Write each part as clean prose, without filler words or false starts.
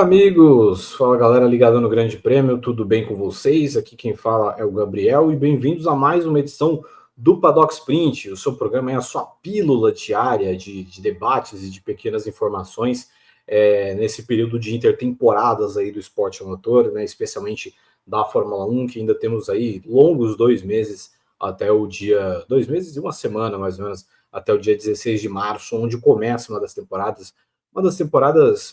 amigos! Fala, galera ligada no Grande Prêmio, tudo bem com vocês? Aqui quem fala é o Gabriel e bem-vindos a mais uma edição do Paddock Sprint. O seu programa é a sua pílula diária de debates e de pequenas informações nesse período de intertemporadas aí do esporte a motor, né, especialmente da Fórmula 1, que ainda temos aí longos 2 meses até o dia... 2 meses e uma semana, mais ou menos, até o dia 16 de março, onde começa uma das temporadas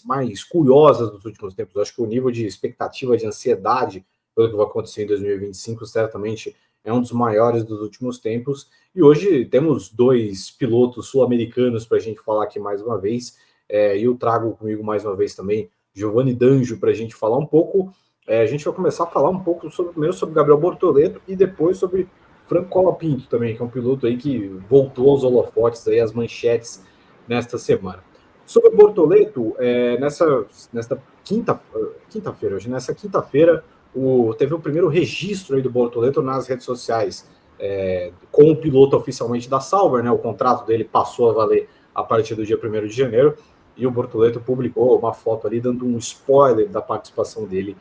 mais curiosas dos últimos tempos. Eu acho que o nível de expectativa, de ansiedade pelo que vai acontecer em 2025 certamente é um dos maiores dos últimos tempos. E hoje temos dois pilotos sul-americanos para a gente falar aqui mais uma vez. E eu trago comigo mais uma vez também Giovanni Danjo para a gente falar um pouco. A gente vai começar a falar um pouco primeiro sobre Gabriel Bortoleto e depois sobre Franco Colapinto também, que é um piloto aí que voltou aos holofotes, aí, às manchetes nesta semana. Sobre o Bortoleto, nesta quinta-feira, teve o primeiro registro aí do Bortoleto nas redes sociais, com o piloto oficialmente da Sauber, né? O contrato dele passou a valer a partir do dia 1º de janeiro, e o Bortoleto publicou uma foto ali dando um spoiler da participação dele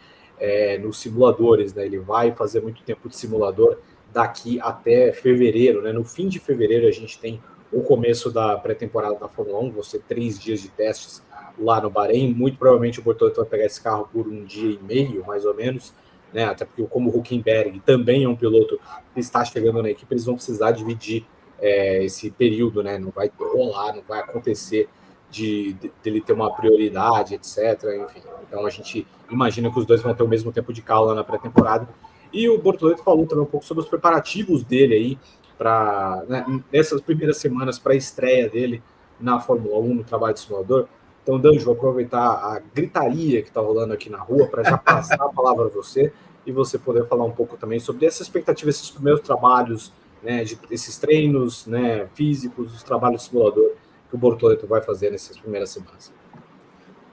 nos simuladores, né? Ele vai fazer muito tempo de simulador daqui até fevereiro, né? No fim de fevereiro a gente tem o começo da pré-temporada da Fórmula 1, vão ser 3 dias de testes lá no Bahrein. Muito provavelmente o Bortoleto vai pegar esse carro por 1 dia e meio, mais ou menos, né? Até porque, como o Hülkenberg também é um piloto que está chegando na equipe, eles vão precisar dividir esse período, né? Não vai rolar, não vai acontecer dele ter uma prioridade, etc. Enfim, então a gente imagina que os dois vão ter o mesmo tempo de cala na pré-temporada. E o Bortoleto falou também um pouco sobre os preparativos dele aí nessas primeiras semanas para a estreia dele na Fórmula 1, no trabalho de simulador. Então, Danjo, vou aproveitar a gritaria que está rolando aqui na rua para já passar a palavra a você e você poder falar um pouco também sobre essa expectativa, esses primeiros trabalhos, né, esses treinos, né, físicos, os trabalhos de simulador que o Bortoleto vai fazer nessas primeiras semanas.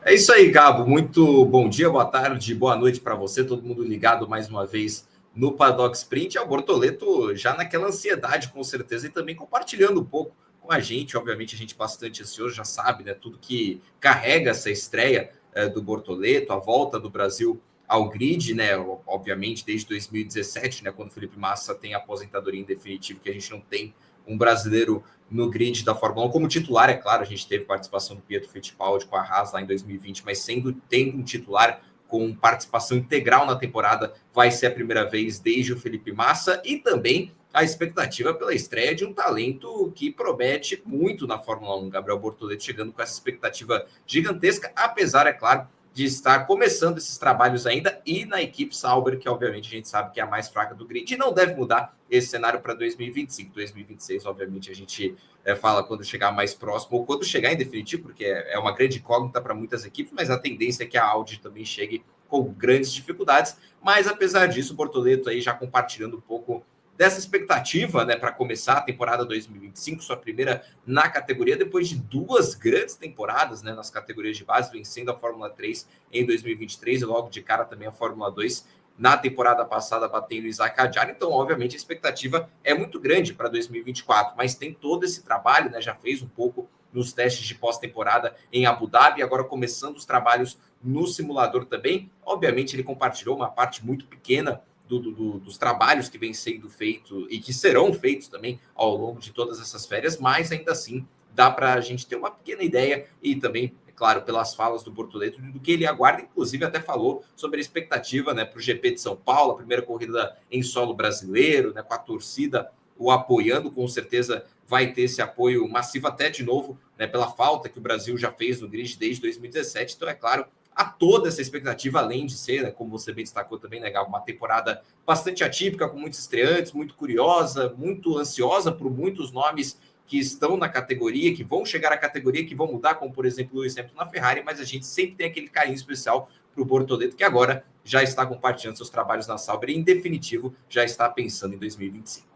É isso aí, Gabo. Muito bom dia, boa tarde, boa noite para você, todo mundo ligado mais uma vez no Paddock Sprint. O Bortoleto já naquela ansiedade, com certeza, e também compartilhando um pouco com a gente. Obviamente, a gente bastante ansioso, já sabe, né? Tudo que carrega essa estreia do Bortoleto, a volta do Brasil ao grid, né? Obviamente, desde 2017, né? Quando o Felipe Massa tem a aposentadoria em definitivo, que a gente não tem um brasileiro no grid da Fórmula 1 como titular. É claro, a gente teve participação do Pietro Fittipaldi com a Haas lá em 2020, mas tendo um titular com participação integral na temporada, vai ser a primeira vez desde o Felipe Massa, e também a expectativa pela estreia de um talento que promete muito na Fórmula 1. Gabriel Bortoleto chegando com essa expectativa gigantesca, apesar, é claro, de estar começando esses trabalhos ainda, e na equipe Sauber, que obviamente a gente sabe que é a mais fraca do grid, e não deve mudar esse cenário para 2025. 2026, obviamente, a gente fala quando chegar mais próximo, ou quando chegar em definitivo, porque é uma grande incógnita para muitas equipes, mas a tendência é que a Audi também chegue com grandes dificuldades. Mas, apesar disso, o Bortoleto aí já compartilhando um pouco dessa expectativa, né, para começar a temporada 2025, sua primeira na categoria, depois de 2 grandes temporadas, né, nas categorias de base, vencendo a Fórmula 3 em 2023 e logo de cara também a Fórmula 2 na temporada passada, batendo Isaac Hadjar. Então, obviamente, a expectativa é muito grande para 2024, mas tem todo esse trabalho, né, já fez um pouco nos testes de pós-temporada em Abu Dhabi, agora começando os trabalhos no simulador também. Obviamente, ele compartilhou uma parte muito pequena dos trabalhos que vem sendo feito e que serão feitos também ao longo de todas essas férias, mas ainda assim dá para a gente ter uma pequena ideia, e também, é claro, pelas falas do Bortoleto, do que ele aguarda. Inclusive até falou sobre a expectativa, né, para o GP de São Paulo, a primeira corrida em solo brasileiro, né, com a torcida o apoiando. Com certeza vai ter esse apoio massivo até de novo, né, pela falta que o Brasil já fez no grid desde 2017. Então, é claro, há toda essa expectativa, além de ser, né, como você bem destacou também, né, uma temporada bastante atípica, com muitos estreantes, muito curiosa, muito ansiosa por muitos nomes que estão na categoria, que vão chegar à categoria, que vão mudar, como, por exemplo, o Lewis Hamilton na Ferrari, mas a gente sempre tem aquele carinho especial para o Bortoleto, que agora já está compartilhando seus trabalhos na Sauber e, em definitivo, já está pensando em 2025.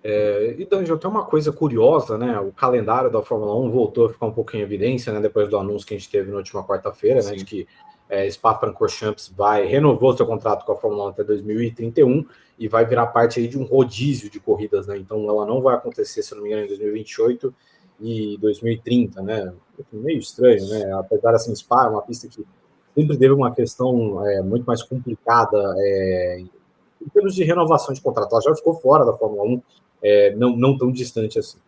E, Danjo, tem uma coisa curiosa, né? O calendário da Fórmula 1 voltou a ficar um pouco em evidência, né? Depois do anúncio que a gente teve na última quarta-feira, né? De que Spa-Francorchamps renovou seu contrato com a Fórmula 1 até 2031 e vai virar parte aí de um rodízio de corridas, né? Então ela não vai acontecer, se não me engano, em 2028 e 2030, né? Meio estranho, né? Apesar assim, Spa é uma pista que sempre teve uma questão muito mais complicada em termos de renovação de contrato. Ela já ficou fora da Fórmula 1, não tão distante assim.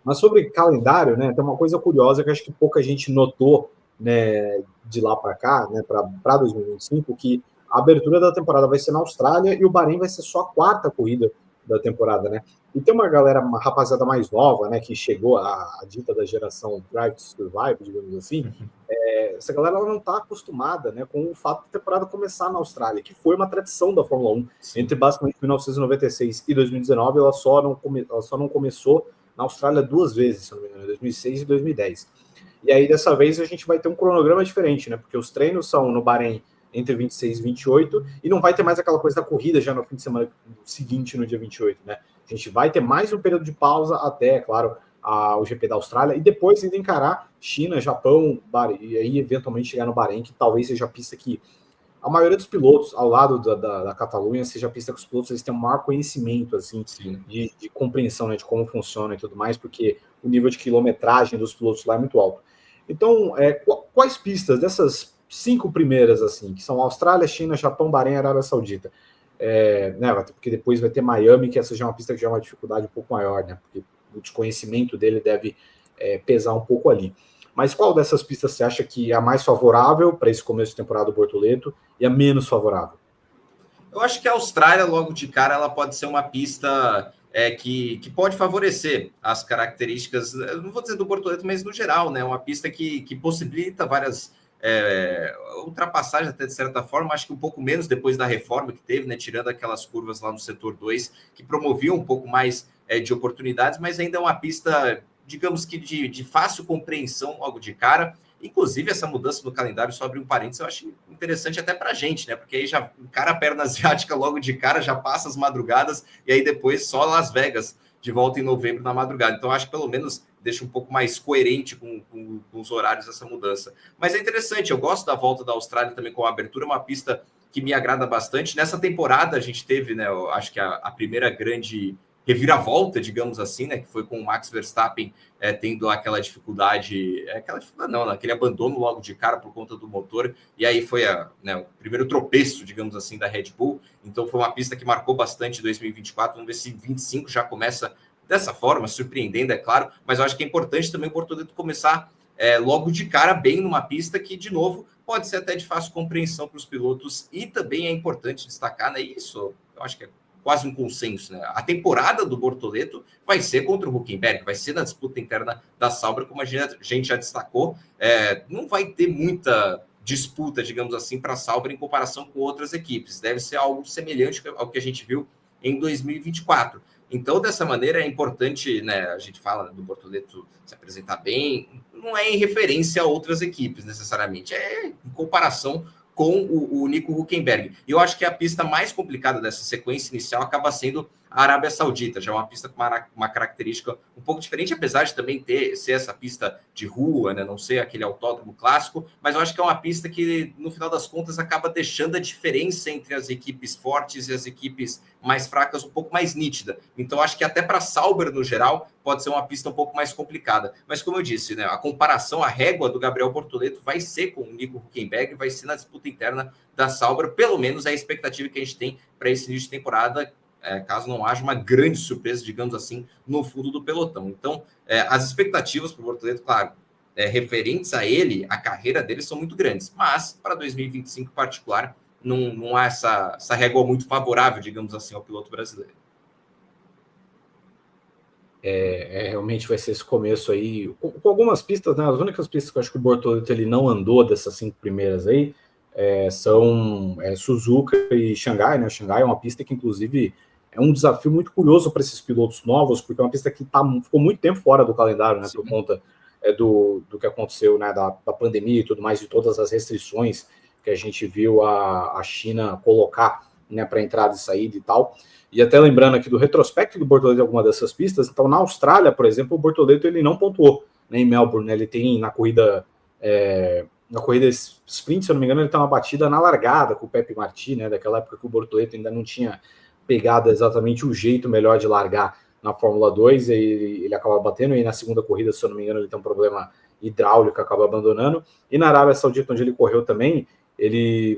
Mas sobre calendário, né, tem uma coisa curiosa que acho que pouca gente notou, né, de lá para cá, né, para 2025, que a abertura da temporada vai ser na Austrália e o Bahrein vai ser só a quarta corrida da temporada, né? E tem uma galera, uma rapaziada mais nova, né, que chegou a dita da geração Drive to Survive, digamos assim. Essa galera ela não está acostumada, né, com o fato da temporada começar na Austrália, que foi uma tradição da Fórmula 1. Sim. Entre basicamente 1996 e 2019, ela só não começou na Austrália 2 vezes, se não me engano, 2006 e 2010. E aí, dessa vez, a gente vai ter um cronograma diferente, né? Porque os treinos são no Bahrein entre 26 e 28, e não vai ter mais aquela coisa da corrida já no fim de semana seguinte, no dia 28, né? A gente vai ter mais um período de pausa até, claro, o GP da Austrália, e depois ainda encarar China, Japão, e aí eventualmente chegar no Bahrein, que talvez seja a pista que a maioria dos pilotos, ao lado da Catalunha, seja a pista que os pilotos eles têm um maior conhecimento assim, de compreensão, né, de como funciona e tudo mais, porque o nível de quilometragem dos pilotos lá é muito alto. Então, quais pistas dessas 5 primeiras, assim, que são Austrália, China, Japão, Bahrein e Arábia Saudita? Né, porque depois vai ter Miami, que essa já é uma pista que já é uma dificuldade um pouco maior, né? Porque o desconhecimento dele deve pesar um pouco ali. Mas qual dessas pistas você acha que é a mais favorável para esse começo de temporada do Bortoleto e a menos favorável? Eu acho que a Austrália, logo de cara, ela pode ser uma pista que pode favorecer as características, não vou dizer do Bortoleto, mas no geral, né? Uma pista que possibilita várias ultrapassagens, até de certa forma, acho que um pouco menos depois da reforma que teve, né? Tirando aquelas curvas lá no setor 2, que promoviam um pouco mais de oportunidades, mas ainda é uma pista, digamos que de fácil compreensão logo de cara. Inclusive, essa mudança no calendário, só abrir um parênteses, eu acho interessante até para a gente, né? Porque aí já encara a perna asiática logo de cara, já passa as madrugadas, e aí depois só Las Vegas de volta em novembro na madrugada. Então, acho que pelo menos deixa um pouco mais coerente com os horários essa mudança. Mas é interessante, eu gosto da volta da Austrália também com a abertura, uma pista que me agrada bastante. Nessa temporada a gente teve, né? Eu acho que a primeira grande reviravolta, digamos assim, né, que foi com o Max Verstappen tendo aquela dificuldade, aquele abandono logo de cara por conta do motor, e aí foi o primeiro tropeço, digamos assim, da Red Bull. Então foi uma pista que marcou bastante 2024, vamos ver se 25 já começa dessa forma, surpreendendo, é claro, mas eu acho que é importante também o Bortoleto começar logo de cara bem numa pista que, de novo, pode ser até de fácil compreensão para os pilotos, e também é importante destacar, né, isso eu acho que é quase um consenso, né? A temporada do Bortoleto vai ser contra o Hülkenberg, vai ser na disputa interna da Sauber, como a gente já destacou. Não vai ter muita disputa, digamos assim, para a Sauber em comparação com outras equipes. Deve ser algo semelhante ao que a gente viu em 2024. Então, dessa maneira, é importante, né? A gente fala do Bortoleto se apresentar bem, não é em referência a outras equipes, necessariamente, é em comparação com o Nico Hülkenberg. E eu acho que a pista mais complicada dessa sequência inicial acaba sendo a Arábia Saudita, já é uma pista com uma característica um pouco diferente, apesar de também ser essa pista de rua, né, não ser aquele autódromo clássico, mas eu acho que é uma pista que, no final das contas, acaba deixando a diferença entre as equipes fortes e as equipes mais fracas um pouco mais nítida. Então, acho que até para a Sauber, no geral, pode ser uma pista um pouco mais complicada. Mas, como eu disse, né, a comparação, a régua do Gabriel Bortoleto vai ser com o Nico Hülkenberg, vai ser na disputa interna da Sauber, pelo menos é a expectativa que a gente tem para esse início de temporada, caso não haja uma grande surpresa, digamos assim, no fundo do pelotão. Então, as expectativas para o Bortoleto, claro, referentes a ele, a carreira dele são muito grandes, mas para 2025 em particular, não há essa régua muito favorável, digamos assim, ao piloto brasileiro. Realmente vai ser esse começo aí, com algumas pistas, né? As únicas pistas que eu acho que o Bortoleto ele não andou dessas 5 primeiras aí são Suzuka e Xangai, né? Xangai é uma pista que, inclusive, é um desafio muito curioso para esses pilotos novos, porque é uma pista que ficou muito tempo fora do calendário, né? Sim. Por conta do que aconteceu, né? Da pandemia e tudo mais, de todas as restrições que a gente viu a China colocar, né, para entrada e saída e tal. E até lembrando aqui do retrospecto do Bortoleto em alguma dessas pistas, então na Austrália, por exemplo, o Bortoleto ele não pontuou, né, em Melbourne, né, ele tem na corrida sprint, se eu não me engano, ele tem uma batida na largada com o Pepe Martí, né, daquela época que o Bortoleto ainda não tinha pegado exatamente o jeito melhor de largar na Fórmula 2, ele acaba batendo, e na segunda corrida, se eu não me engano, ele tem um problema hidráulico, acaba abandonando, e na Arábia Saudita, onde ele correu também, ele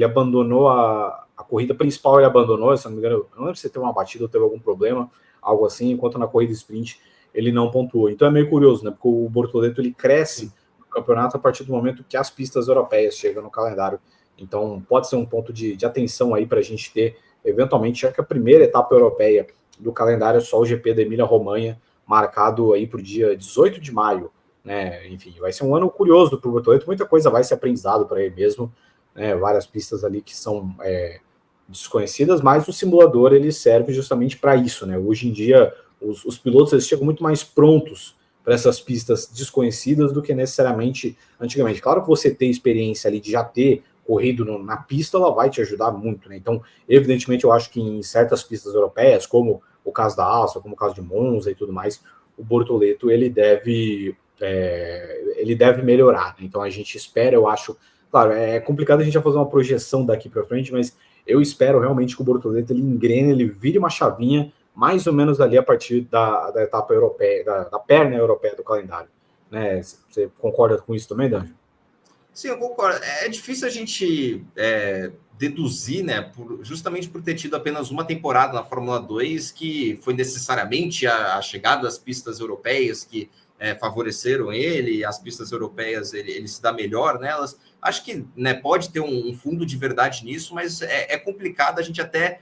abandonou a corrida principal, ele abandonou, se eu não me engano, eu não lembro se teve uma batida ou teve algum problema, algo assim, enquanto na corrida sprint ele não pontuou. Então é meio curioso, né, porque o Bortoleto ele cresce no campeonato a partir do momento que as pistas europeias chegam no calendário. Então pode ser um ponto de atenção aí para a gente ter, eventualmente, já que a primeira etapa europeia do calendário é só o GP da Emília-Romanha, marcado aí para o dia 18 de maio, né? Enfim, vai ser um ano curioso para o Bortoleto, muita coisa vai ser aprendizado para ele mesmo, né? Várias pistas ali que são desconhecidas, mas o simulador ele serve justamente para isso, né? Hoje em dia, os pilotos eles chegam muito mais prontos para essas pistas desconhecidas do que necessariamente antigamente. Claro que você ter experiência ali de já ter corrido na pista, ela vai te ajudar muito, né? Então, evidentemente, eu acho que em certas pistas europeias, como o caso da Áustria, como o caso de Monza e tudo mais, o Bortoleto ele deve melhorar, né? Então a gente espera, eu acho, claro, é complicado a gente já fazer uma projeção daqui para frente, mas eu espero realmente que o Bortoleto ele engrene, ele vire uma chavinha mais ou menos ali a partir da etapa europeia, da perna europeia do calendário, né? Você concorda com isso também, Danjo? Sim, eu concordo. É difícil a gente deduzir, né, justamente por ter tido apenas uma temporada na Fórmula 2, que foi necessariamente a chegada das pistas europeias que favoreceram ele, as pistas europeias ele se dá melhor nelas. Acho que, né, pode ter um fundo de verdade nisso, mas é complicado a gente até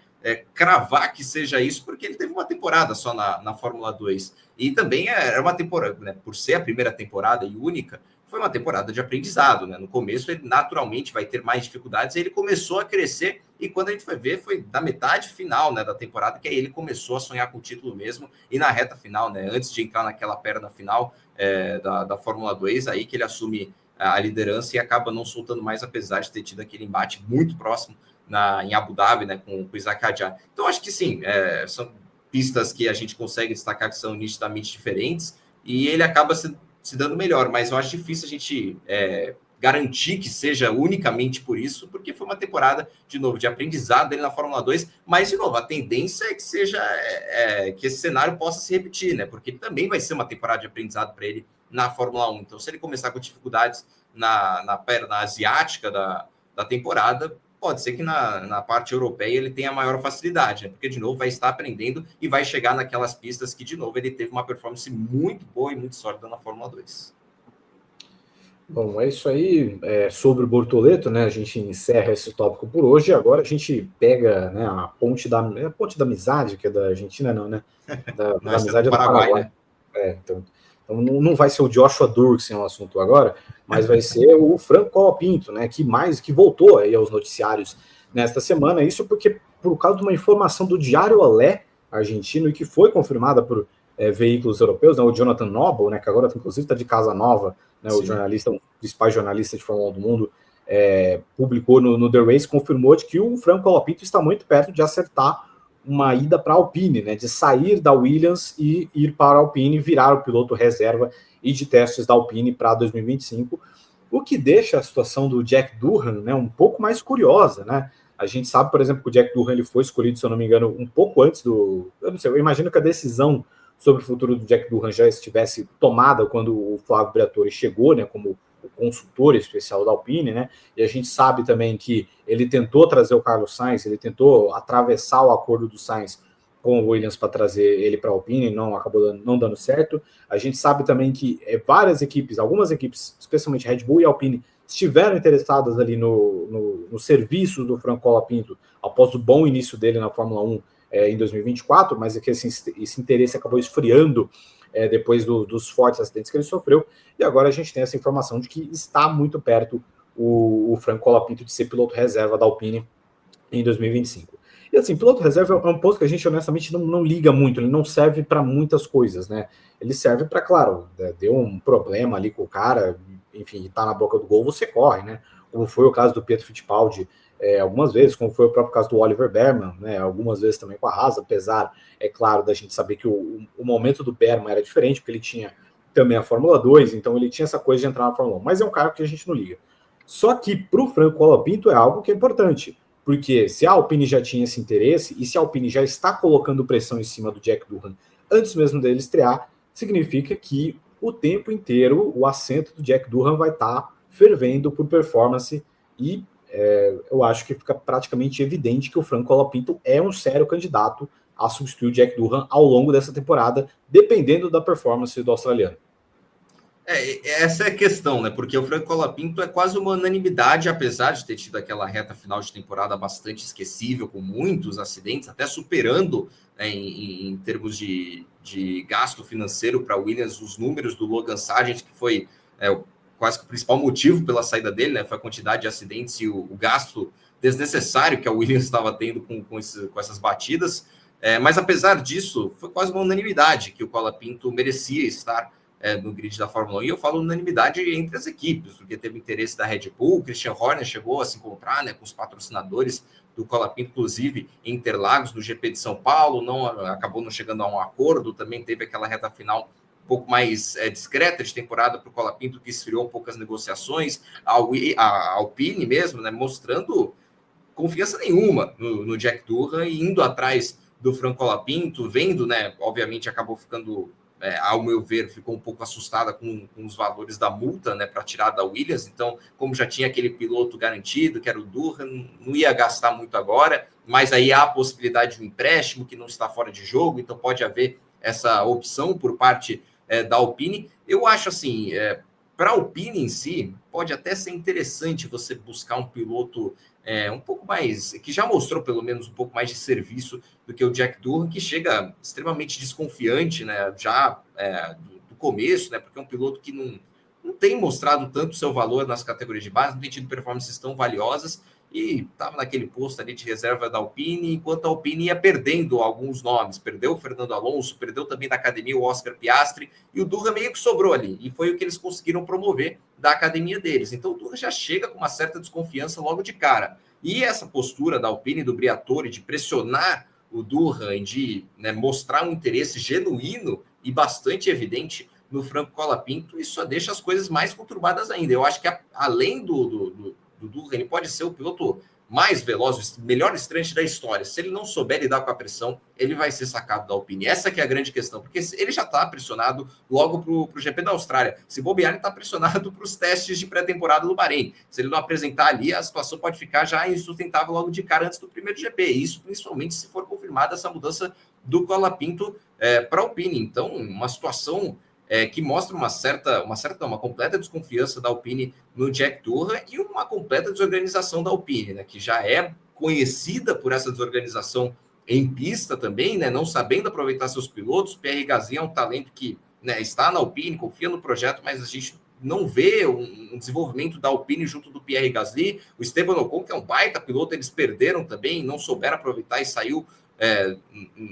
cravar que seja isso, porque ele teve uma temporada só na Fórmula 2. E também era uma temporada, né, por ser a primeira temporada e única, foi uma temporada de aprendizado, né? No começo ele naturalmente vai ter mais dificuldades, e ele começou a crescer, e quando a gente foi ver, foi da metade final, né, da temporada, que aí ele começou a sonhar com o título mesmo, e na reta final, né, antes de entrar naquela perna final da Fórmula 2, aí que ele assume a liderança e acaba não soltando mais, apesar de ter tido aquele embate muito próximo em Abu Dhabi, né, com o Isaac Hadjar. Então acho que sim, são pistas que a gente consegue destacar que são nitidamente diferentes, e ele acaba se dando melhor, mas eu acho difícil a gente garantir que seja unicamente por isso, porque foi uma temporada, de novo, de aprendizado dele na Fórmula 2, mas, de novo, a tendência é que seja que esse cenário possa se repetir, né? Porque também vai ser uma temporada de aprendizado para ele na Fórmula 1. Então, se ele começar com dificuldades na perna asiática da temporada, pode ser que na parte europeia ele tenha maior facilidade, né? Porque, de novo, vai estar aprendendo e vai chegar naquelas pistas que, de novo, ele teve uma performance muito boa e muito sólida na Fórmula 2. Bom, é isso aí sobre o Bortoleto, né? A gente encerra esse tópico por hoje. Agora a gente pega, né, a ponte da amizade, que é da Argentina, não, né? Da amizade é do Paraguai. Né? Então não vai ser o Joshua Durksen o assunto agora, mas vai ser o Franco Colapinto, né? Que voltou aí aos noticiários nesta semana. Isso porque, por causa de uma informação do Diário Olé argentino, e que foi confirmada por veículos europeus, né? O Jonathan Noble, né? Que agora inclusive está de casa nova, né, o jornalista, um dos principais jornalistas de Fórmula 1 do mundo, publicou no The Race, confirmou de que o Franco Colapinto está muito perto de acertar uma ida para a Alpine, né, de sair da Williams e ir para a Alpine, virar o piloto reserva e de testes da Alpine para 2025, o que deixa a situação do Jack Durham, né, um pouco mais curiosa, né? A gente sabe, por exemplo, que o Jack Durham ele foi escolhido, se eu não me engano, um pouco antes eu não sei, eu imagino que a decisão sobre o futuro do Jack Durham já estivesse tomada quando o Flávio Briatore chegou, né, como o consultor especial da Alpine, né, e a gente sabe também que ele tentou trazer o Carlos Sainz, ele tentou atravessar o acordo do Sainz com o Williams para trazer ele para a Alpine, acabou não dando certo. A gente sabe também que várias equipes, algumas equipes, especialmente Red Bull e Alpine, estiveram interessadas ali no serviço do Franco Colapinto após o bom início dele na Fórmula 1 em 2024, mas é que esse interesse acabou esfriando depois dos fortes acidentes que ele sofreu, e agora a gente tem essa informação de que está muito perto o Franco Colapinto de ser piloto reserva da Alpine em 2025. E assim, piloto reserva é um posto que a gente honestamente não liga muito, ele não serve para muitas coisas, né? Ele serve para, claro, deu um problema ali com o cara, enfim, tá na boca do gol, você corre, né? Como foi o caso do Pietro Fittipaldi, algumas vezes, como foi o próprio caso do Oliver Berman, né, algumas vezes também com a Haas, apesar, é claro, da gente saber que o momento do Berman era diferente, porque ele tinha também a Fórmula 2, então ele tinha essa coisa de entrar na Fórmula 1, mas é um cara que a gente não liga. Só que para o Franco Colapinto é algo que é importante, Porque se a Alpine já tinha esse interesse, e se a Alpine já está colocando pressão em cima do Jack Durham antes mesmo dele estrear, significa que o tempo inteiro o assento do Jack Durham vai estar fervendo por performance, e eu acho que fica praticamente evidente que o Franco Colapinto é um sério candidato a substituir o Jack Durham ao longo dessa temporada, dependendo da performance do australiano. Essa é a questão, né? Porque o Franco Colapinto é quase uma unanimidade, apesar de ter tido aquela reta final de temporada bastante esquecível, com muitos acidentes, até superando, né, em termos de gasto financeiro para Williams os números do Logan Sargent, que foi quase que o principal motivo pela saída dele, né? Foi a quantidade de acidentes e o gasto desnecessário que a Williams estava tendo com essas batidas. Mas apesar disso, foi quase uma unanimidade que o Colapinto merecia estar no grid da Fórmula 1, e eu falo unanimidade entre as equipes, porque teve interesse da Red Bull, o Christian Horner chegou a se encontrar, né, com os patrocinadores do Colapinto, inclusive em Interlagos, no GP de São Paulo, acabou não chegando a um acordo, também teve aquela reta final um pouco mais discreta de temporada para o Colapinto, que esfriou um pouco as negociações, a Alpine mesmo, né, mostrando confiança nenhuma no Jack Durham e indo atrás do Franco Colapinto, vendo, né, obviamente acabou ficando... ao meu ver, ficou um pouco assustada com os valores da multa, né, para tirar da Williams. Então, como já tinha aquele piloto garantido, que era o Durham, não ia gastar muito agora, mas aí há a possibilidade de um empréstimo que não está fora de jogo, então pode haver essa opção por parte da Alpine. Eu acho assim, para a Alpine em si, pode até ser interessante você buscar um piloto um pouco mais, que já mostrou pelo menos um pouco mais de serviço do que o Jack Durham, que chega extremamente desconfiante, né, já do começo, né, porque é um piloto que não tem mostrado tanto seu valor nas categorias de base, não tem tido performances tão valiosas, e estava naquele posto ali de reserva da Alpine, enquanto a Alpine ia perdendo alguns nomes, perdeu o Fernando Alonso, perdeu também da academia o Oscar Piastri, e o Durham meio que sobrou ali, e foi o que eles conseguiram promover da academia deles. Então o Durham já chega com uma certa desconfiança logo de cara. E essa postura da Alpine e do Briatore de pressionar o Durham e de, né, mostrar um interesse genuíno e bastante evidente no Franco Colapinto, isso só deixa as coisas mais conturbadas ainda. Eu acho que além do Durham, ele pode ser o piloto mais veloz, o melhor estreante da história. Se ele não souber lidar com a pressão, ele vai ser sacado da Alpine. Essa que é a grande questão, porque ele já está pressionado logo para o GP da Austrália. Se bobear, ele está pressionado para os testes de pré-temporada do Bahrein. Se ele não apresentar ali, a situação pode ficar já insustentável logo de cara antes do primeiro GP. Isso principalmente se for confirmada essa mudança do Colapinto para a Alpine. Então, uma situação que mostra uma completa desconfiança da Alpine no Jack Durham e uma completa desorganização da Alpine, né, que já é conhecida por essa desorganização em pista também, né, não sabendo aproveitar seus pilotos. Pierre Gasly é um talento que, né, está na Alpine, confia no projeto, mas a gente não vê um desenvolvimento da Alpine junto do Pierre Gasly. O Esteban Ocon, que é um baita piloto, eles perderam também, não souberam aproveitar e saiu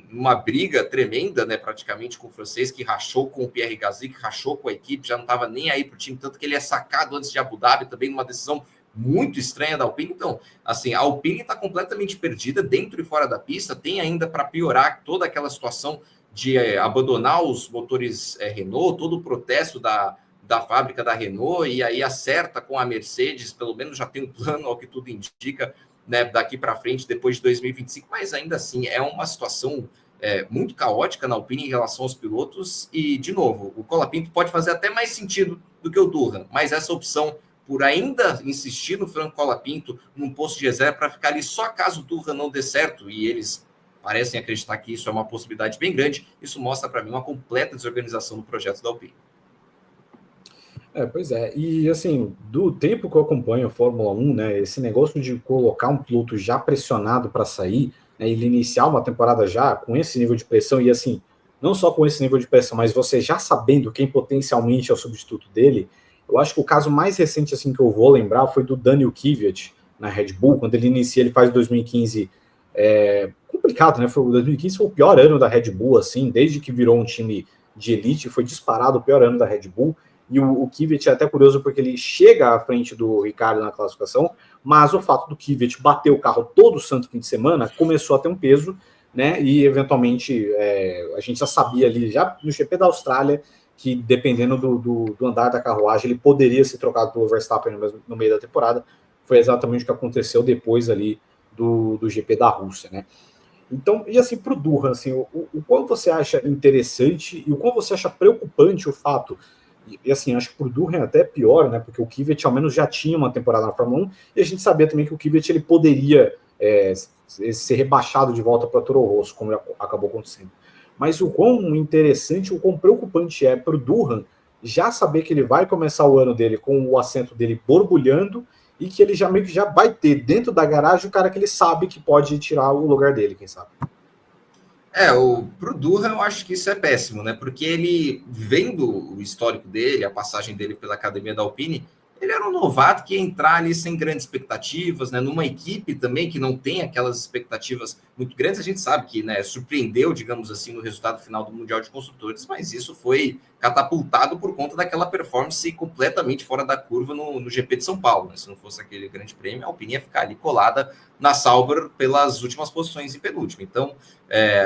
uma briga tremenda, né, praticamente com o francês, que rachou com o Pierre Gasly, que rachou com a equipe, já não estava nem aí para o time, tanto que ele é sacado antes de Abu Dhabi, também numa decisão muito estranha da Alpine. Então, assim, a Alpine está completamente perdida dentro e fora da pista, tem ainda para piorar toda aquela situação de abandonar os motores Renault, todo o protesto da fábrica da Renault, e aí acerta com a Mercedes, pelo menos já tem um plano, ao que tudo indica, né, daqui para frente, depois de 2025, mas ainda assim é uma situação muito caótica na Alpine em relação aos pilotos. E, de novo, o Colapinto pode fazer até mais sentido do que o Durham, mas essa opção por ainda insistir no Franco Colapinto num posto de reserva para ficar ali só caso o Durham não dê certo, e eles parecem acreditar que isso é uma possibilidade bem grande, isso mostra para mim uma completa desorganização do projeto da Alpine. Pois é, e assim, do tempo que eu acompanho a Fórmula 1, né, esse negócio de colocar um piloto já pressionado para sair, né, ele iniciar uma temporada já com esse nível de pressão, e assim, não só com esse nível de pressão, mas você já sabendo quem potencialmente é o substituto dele. Eu acho que o caso mais recente assim que eu vou lembrar foi do Daniel Kvyat na Red Bull, quando ele inicia, ele faz 2015 complicado, né, o 2015 foi o pior ano da Red Bull, assim, desde que virou um time de elite, foi disparado o pior ano da Red Bull. E o Kvyat é até curioso porque ele chega à frente do Ricciardo na classificação, mas o fato do Kvyat bater o carro todo santo fim de semana começou a ter um peso, né? E eventualmente a gente já sabia ali, já no GP da Austrália, que dependendo do andar da carruagem, ele poderia ser trocado pelo Verstappen no meio da temporada. Foi exatamente o que aconteceu depois ali do GP da Rússia, né? Então, e assim, para o Durham, assim, o quanto você acha interessante e o quanto você acha preocupante o fato, e assim, acho que para o Durham é até pior, né, porque o Kvyat ao menos já tinha uma temporada na Fórmula 1, e a gente sabia também que o Kvyat ele poderia ser rebaixado de volta para Toro Rosso, como acabou acontecendo. Mas o quão interessante, o quão preocupante é para o Durham já saber que ele vai começar o ano dele com o assento dele borbulhando, e que ele já meio que já vai ter dentro da garagem o cara que ele sabe que pode tirar o lugar dele, quem sabe. Pro Durham eu acho que isso é péssimo, né? Porque ele, vendo o histórico dele, a passagem dele pela academia da Alpine, ele era um novato que ia entrar ali sem grandes expectativas, né? Numa equipe também que não tem aquelas expectativas muito grandes, a gente sabe que, né, surpreendeu, digamos assim, no resultado final do Mundial de Construtores, mas isso foi catapultado por conta daquela performance completamente fora da curva no GP de São Paulo, né? Se não fosse aquele grande prêmio, a Alpine ia ficar ali colada na Sauber pelas últimas posições em penúltimo. Então,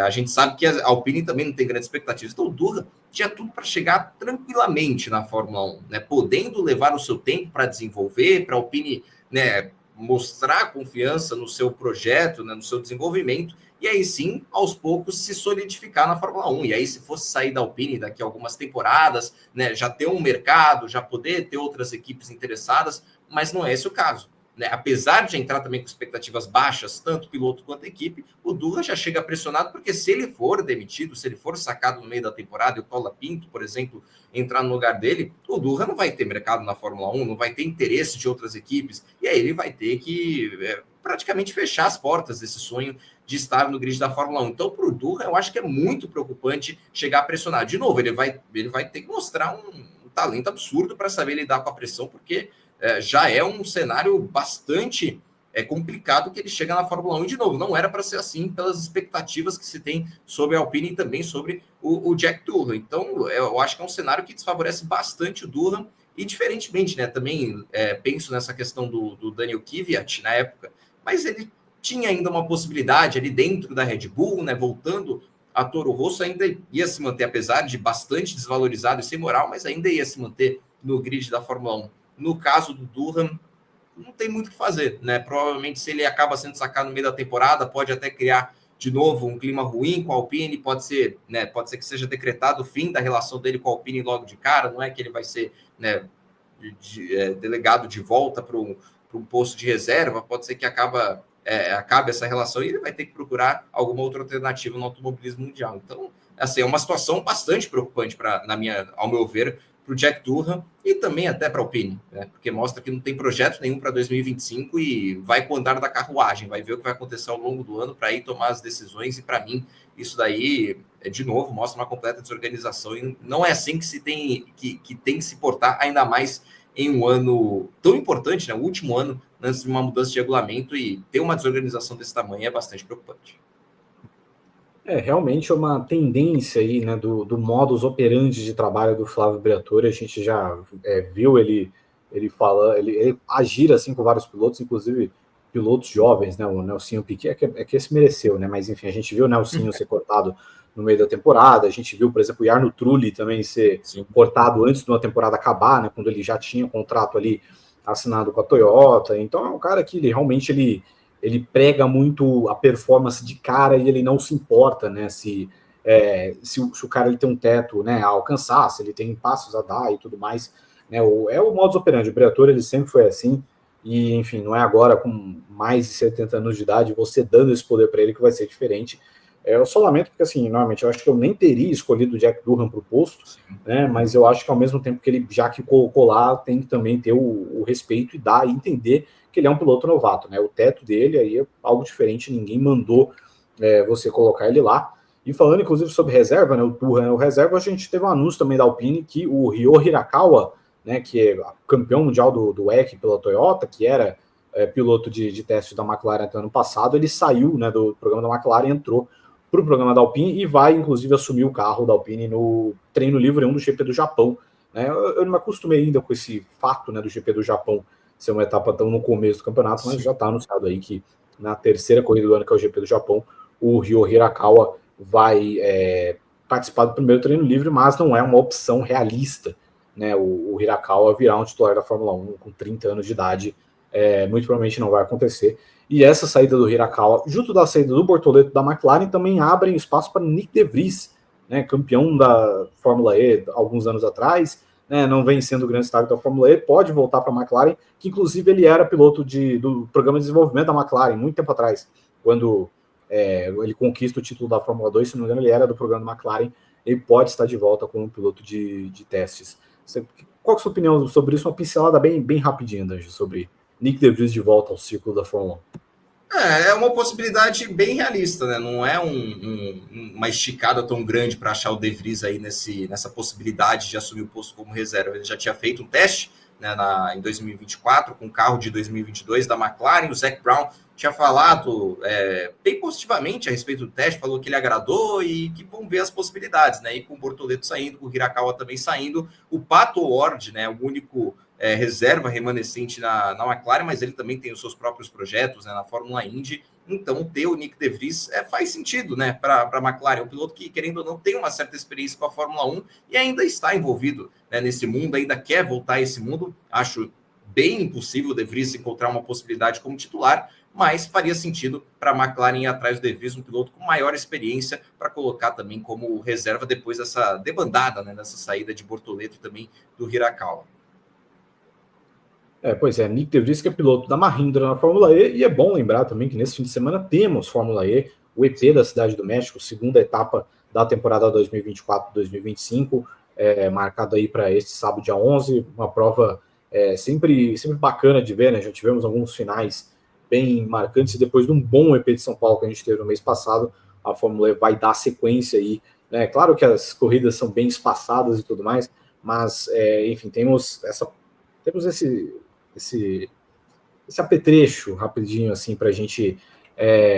a gente sabe que a Alpine também não tem grandes expectativas. Então, o Durham tinha tudo para chegar tranquilamente na Fórmula 1, né? Podendo levar o seu tempo para desenvolver, para a Alpine, né, mostrar confiança no seu projeto, né, no seu desenvolvimento, e aí sim, aos poucos, se solidificar na Fórmula 1. E aí, se fosse sair da Alpine daqui a algumas temporadas, né, já ter um mercado, já poder ter outras equipes interessadas, mas não é esse o caso. Né? Apesar de entrar também com expectativas baixas, tanto piloto quanto equipe, o Durham já chega pressionado, porque se ele for demitido, se ele for sacado no meio da temporada, e o Cola Pinto, por exemplo, entrar no lugar dele, o Durham não vai ter mercado na Fórmula 1, não vai ter interesse de outras equipes, e aí ele vai ter que praticamente fechar as portas desse sonho de estar no grid da Fórmula 1. Então, para o Durham, eu acho que é muito preocupante chegar pressionado. De novo, ele vai ter que mostrar um talento absurdo para saber lidar com a pressão, porque já é um cenário bastante complicado que ele chega na Fórmula 1 de novo. Não era para ser assim pelas expectativas que se tem sobre a Alpine e também sobre o Jack Durham. Então, eu acho que é um cenário que desfavorece bastante o Durham e, diferentemente, né, também penso nessa questão do Daniel Kvyat na época, mas ele tinha ainda uma possibilidade ali dentro da Red Bull, né, voltando a Toro Rosso, ainda ia se manter, apesar de bastante desvalorizado e sem moral, mas ainda ia se manter no grid da Fórmula 1. No caso do Durham, não tem muito o que fazer, né? Provavelmente, se ele acaba sendo sacado no meio da temporada, pode até criar de novo um clima ruim com a Alpine, pode ser, né? Pode ser que seja decretado o fim da relação dele com a Alpine logo de cara, não é que ele vai ser, né, delegado de volta para um posto de reserva, pode ser que acabe essa relação e ele vai ter que procurar alguma outra alternativa no automobilismo mundial. Então, assim, é uma situação bastante preocupante ao meu ver, para o Jack Durham e também até para a Alpine, né? Porque mostra que não tem projeto nenhum para 2025 e vai com o andar da carruagem, vai ver o que vai acontecer ao longo do ano para ir tomar as decisões, e para mim isso daí, de novo, mostra uma completa desorganização e não é assim que se tem que se portar, ainda mais em um ano tão importante, né? O último ano antes de uma mudança de regulamento, e ter uma desorganização desse tamanho é bastante preocupante. Realmente é uma tendência aí, né, do modus operandi de trabalho do Flávio Briatore. A gente já viu ele agir assim com vários pilotos, inclusive pilotos jovens, né, o Nelsinho Piquet, que esse mereceu, né, mas enfim, a gente viu o Nelsinho ser cortado no meio da temporada, a gente viu, por exemplo, o Jarno Trulli também ser cortado antes de uma temporada acabar, né, quando ele já tinha contrato ali assinado com a Toyota. Então é um cara que realmente ele prega muito a performance de cara e ele não se importa, né, se o cara ele tem um teto, né, a alcançar, se ele tem passos a dar e tudo mais, né, o modus operandi. O Briatore, ele sempre foi assim, e enfim, não é agora com mais de 70 anos de idade você dando esse poder para ele que vai ser diferente. Eu só lamento porque, assim, normalmente eu acho que eu nem teria escolhido o Jack Durham para o posto, né, mas eu acho que ao mesmo tempo que ele, já que colocou lá, tem que também ter o respeito e dar e entender que ele é um piloto novato, né? O teto dele aí é algo diferente, ninguém mandou você colocar ele lá. E falando, inclusive, sobre reserva, né? O Durham é o reserva, a gente teve um anúncio também da Alpine que o Ryo Hirakawa, né, que é campeão mundial do WEC pela Toyota, que era piloto de teste da McLaren até ano passado, ele saiu, né, do programa da McLaren e entrou para o programa da Alpine e vai, inclusive, assumir o carro da Alpine no treino livre 1 do GP do Japão. Né? Eu não me acostumei ainda com esse fato, né, do GP do Japão ser uma etapa tão no começo do campeonato, mas já está anunciado aí que na terceira corrida do ano, que é o GP do Japão, o Ryo Hirakawa vai participar do primeiro treino livre, mas não é uma opção realista, né, o Hirakawa virar um titular da Fórmula 1 com 30 anos de idade. muito provavelmente não vai acontecer. E essa saída do Hirakawa, junto da saída do Bortoleto da McLaren, também abrem espaço para Nick De Vries, né, campeão da Fórmula E alguns anos atrás, né, não vem sendo o grande destaque da Fórmula E, pode voltar para a McLaren, que inclusive ele era piloto do programa de desenvolvimento da McLaren, muito tempo atrás, quando ele conquista o título da Fórmula 2, se não me engano, ele era do programa da McLaren, ele pode estar de volta como piloto de testes. Qual é a sua opinião sobre isso? Uma pincelada bem rapidinha, Danjo, sobre Nick De Vries de volta ao círculo da Fórmula 1. É uma possibilidade bem realista, né? Não é uma esticada tão grande para achar o De Vries aí nessa possibilidade de assumir o posto como reserva. Ele já tinha feito um teste, né, em 2024 com o carro de 2022 da McLaren. O Zac Brown tinha falado bem positivamente a respeito do teste, falou que ele agradou e que vão ver as possibilidades, né? E com o Bortoleto saindo, com o Hirakawa também saindo, o Pato O'Ward, né, o único reserva remanescente na McLaren, mas ele também tem os seus próprios projetos, né, na Fórmula Indy. Então, ter o Nick De Vries faz sentido, né, para a McLaren. É um piloto que, querendo ou não, tem uma certa experiência com a Fórmula 1 e ainda está envolvido, né, nesse mundo, ainda quer voltar a esse mundo. Acho bem impossível o De Vries encontrar uma possibilidade como titular, mas faria sentido para a McLaren ir atrás do De Vries, um piloto com maior experiência, para colocar também como reserva depois dessa debandada, né, dessa saída de Bortoleto e também do Hirakawa. Pois é, Nick De Vries, que é piloto da Mahindra na Fórmula E, e é bom lembrar também que nesse fim de semana temos Fórmula E, o EP da Cidade do México, segunda etapa da temporada 2024-2025, marcado aí para este sábado, dia 11, uma prova sempre bacana de ver, né? Já tivemos alguns finais bem marcantes, e depois de um bom EP de São Paulo que a gente teve no mês passado, a Fórmula E vai dar sequência aí, né? Claro que as corridas são bem espaçadas e tudo mais, mas, enfim, temos esse apetrecho rapidinho, assim, para a gente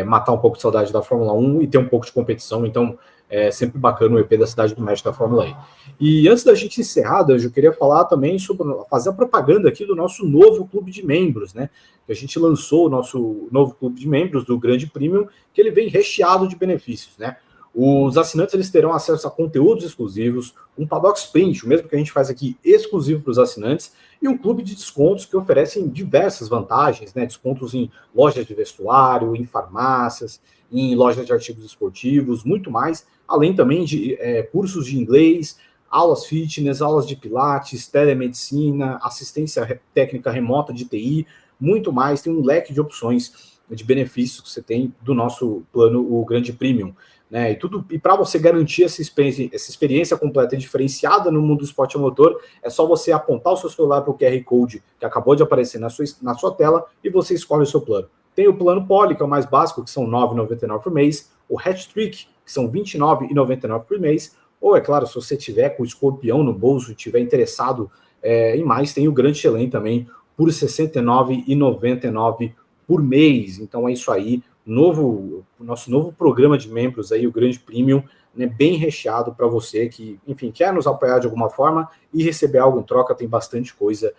matar um pouco de saudade da Fórmula 1 e ter um pouco de competição. Então, é sempre bacana o EP da Cidade do México da Fórmula E. E antes da gente encerrar, Danjo, eu queria falar também sobre fazer a propaganda aqui do nosso novo clube de membros, né? Que a gente lançou o nosso novo clube de membros do Grande Premium, que ele vem recheado de benefícios, né? Os assinantes eles terão acesso a conteúdos exclusivos, um Paddock Sprint, o mesmo que a gente faz aqui, exclusivo para os assinantes, e um clube de descontos que oferecem diversas vantagens, né? Descontos em lojas de vestuário, em farmácias, em lojas de artigos esportivos, muito mais, além também de cursos de inglês, aulas fitness, aulas de pilates, telemedicina, assistência técnica remota de TI, muito mais. Tem um leque de opções de benefícios que você tem do nosso plano, o Grande Premium, né? E para você garantir essa experiência completa e diferenciada no mundo do esporte a motor, é só você apontar o seu celular para o QR Code que acabou de aparecer na sua tela e você escolhe o seu plano. Tem o plano Poli, que é o mais básico, que são R$ 9,99 por mês, o Hat-Trick, que são R$ 29,99 por mês, ou, é claro, se você tiver com o escorpião no bolso e estiver interessado em mais, tem o Grande Chelem também, por R$ 69,99 por mês. Então é isso aí, nosso novo programa de membros aí, o Grande Premium, né, bem recheado para você que, enfim, quer nos apoiar de alguma forma e receber algo em troca. Tem bastante coisa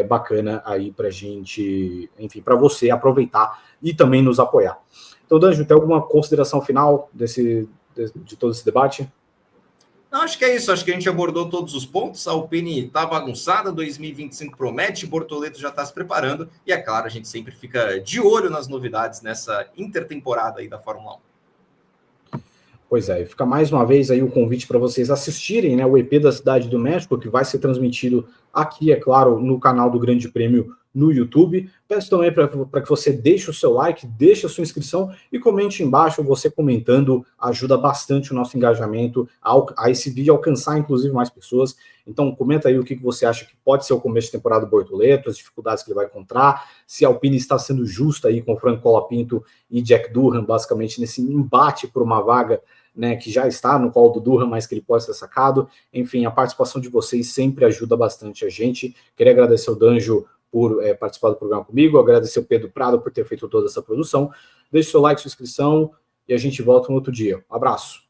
bacana aí para gente, enfim, para você aproveitar e também nos apoiar. Então, Danjo, tem alguma consideração final de todo esse debate? Não, acho que é isso, acho que a gente abordou todos os pontos. A Alpine está bagunçada, 2025 promete, Bortoleto já está se preparando, e é claro, a gente sempre fica de olho nas novidades nessa intertemporada aí da Fórmula 1. Pois é, fica mais uma vez aí o convite para vocês assistirem, né, o EP da Cidade do México, que vai ser transmitido aqui, é claro, no canal do Grande Prêmio no YouTube. Peço também para que você deixe o seu like, deixe a sua inscrição e comente embaixo. Você comentando ajuda bastante o nosso engajamento a esse vídeo alcançar, inclusive, mais pessoas. Então, comenta aí o que você acha que pode ser o começo de temporada do Bortoleto, as dificuldades que ele vai encontrar, se a Alpine está sendo justa aí com o Franco Colapinto e Jack Durham, basicamente nesse embate por uma vaga, né, que já está no colo do Durham, mas que ele pode ser sacado. Enfim, a participação de vocês sempre ajuda bastante a gente. Queria agradecer o Danjo por participar do programa comigo, agradecer o Pedro Prado por ter feito toda essa produção. Deixe seu like, sua inscrição e a gente volta no outro dia. Um abraço.